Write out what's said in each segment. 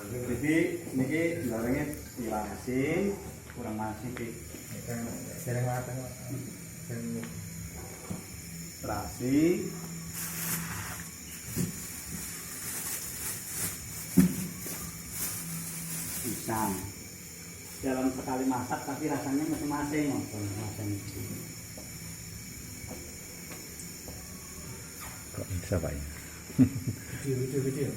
Jadi niki gorengnya iwak asin, kurang asin iki. Sering mateng. Terasi. Pisang. Dalam sekali masak tapi rasanya masing-masing masing-masing. Kok bisa Pak ya? Kecil.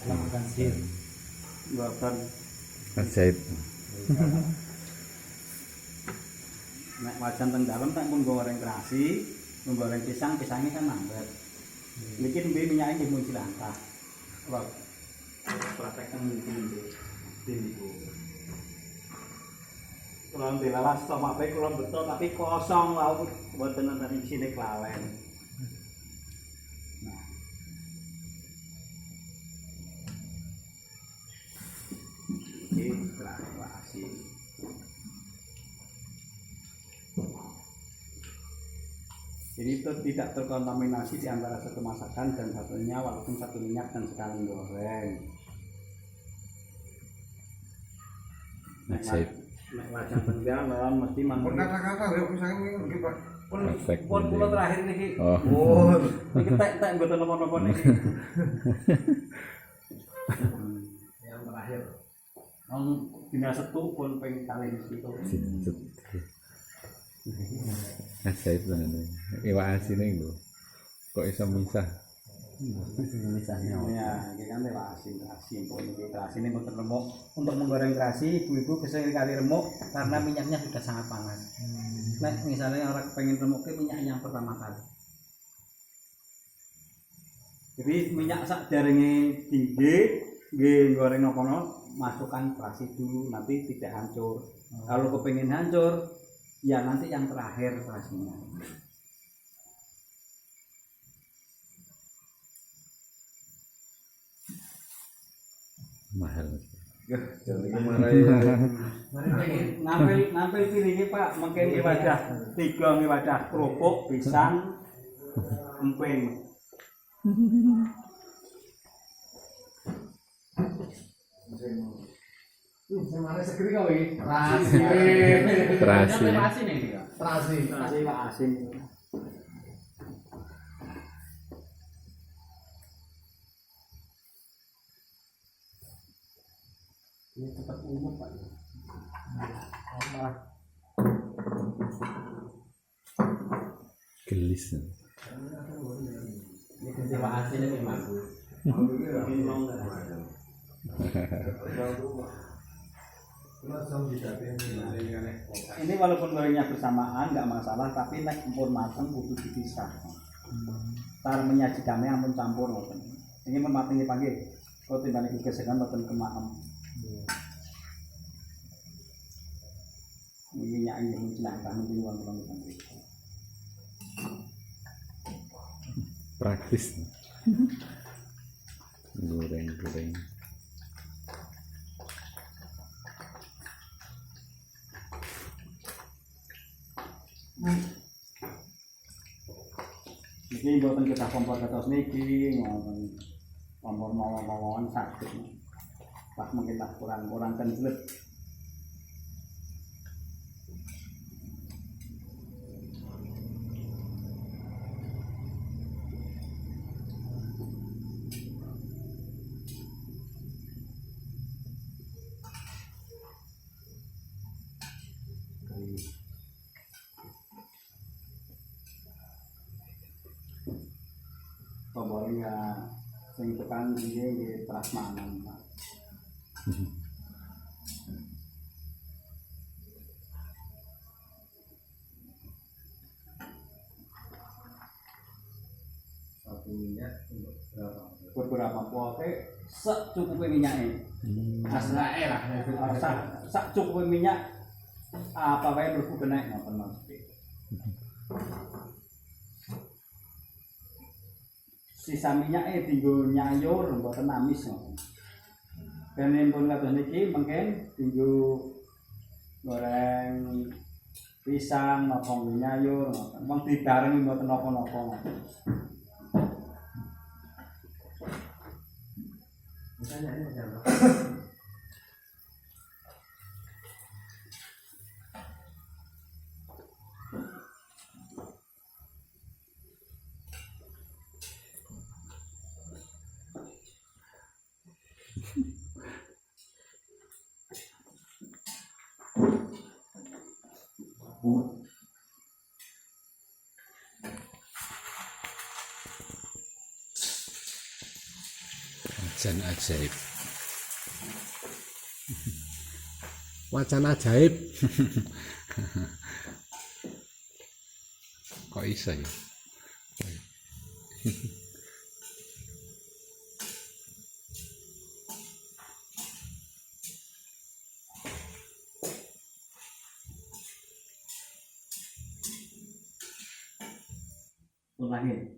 Makan sih. Buatan Ajaib. nek wajan teng dalem tak pun goreng terasi, menggoreng pisang, pisangnya kan mambet. Niki nembe minyake nggih mun cilantah. Kalau praktek teng niku. Kalau dilalas tomat bae kula betul tapi kosong lauk mboten wonten isine klawen. Nah. Ini terasi. Jadi itu tidak terkontaminasi di antara satu masakan dan satunya walaupun satu minyak dan sekali goreng. Ajaib. Nek wajan tenggalon mesti Pun kata-kata lho misalnya mungkin Pak. pun kula terakhir niki. Oh. Niki tek mboten napa-napa niki. Yang terakhir. Dina Setu pun ping kalih niku. Ajaib tenan. Iwak asin lho. Kok iso misah? Misalnya, ya, ini kan lewat asin pun ini terasi ini untuk remuk. Untuk menggoreng terasi, ibu-ibu kesini kali remuk karena minyaknya sudah sangat panas. Nah, misalnya orang pengen remuk ke minyak yang pertama kali. Jadi minyak sak jaringnya tinggi, goreng nopono, masukkan terasi dulu, nanti tidak hancur. Kalau kepengen hancur, ya nanti yang terakhir terasinya. Mahal. Nampil pilih Pak, mungkin wadah 3 wadah kerupuk, pisang, emping. Semare segeri kau iki. Terasi. Terasi Pak asin. Ini cepat umur Pak. Gelis. Ini terima kasih nih Mas. Ini walaupun gorengnya bersamaan nggak masalah, tapi nek pun mateng butuh dipisah. Tar menyajikannya ampun campur ngoten. Ini memateng dipanggil. Kau timbang iki kesekan boten kemaem. Ini minyak ini mencelangkan mungkin uang itu. Praktis. Goreng. Ini buatan kita kompor ketos niki, kompor mau-mauan sakit. Pas mungkin tak kurang kencelet. Kompornya sing tekan dia di prasmanan Pak. Satu minyak untuk beberapa pote secukupnya minyaknya. Asrae lah, sak cukupnya minyak apa wae mlebu kenek ngoten maksudnya. Sisa minyaknya tinggal nyayur, mboten amis ngoten. Kene pun kados niki mungkin tinggal goreng pisang napa nyayur ngoten. Wong dibarengi mboten napa-napa ngoten. Tanya ini siapa? Wajan ajaib. Wacan ajaib. Kok iso ya? Ulangin.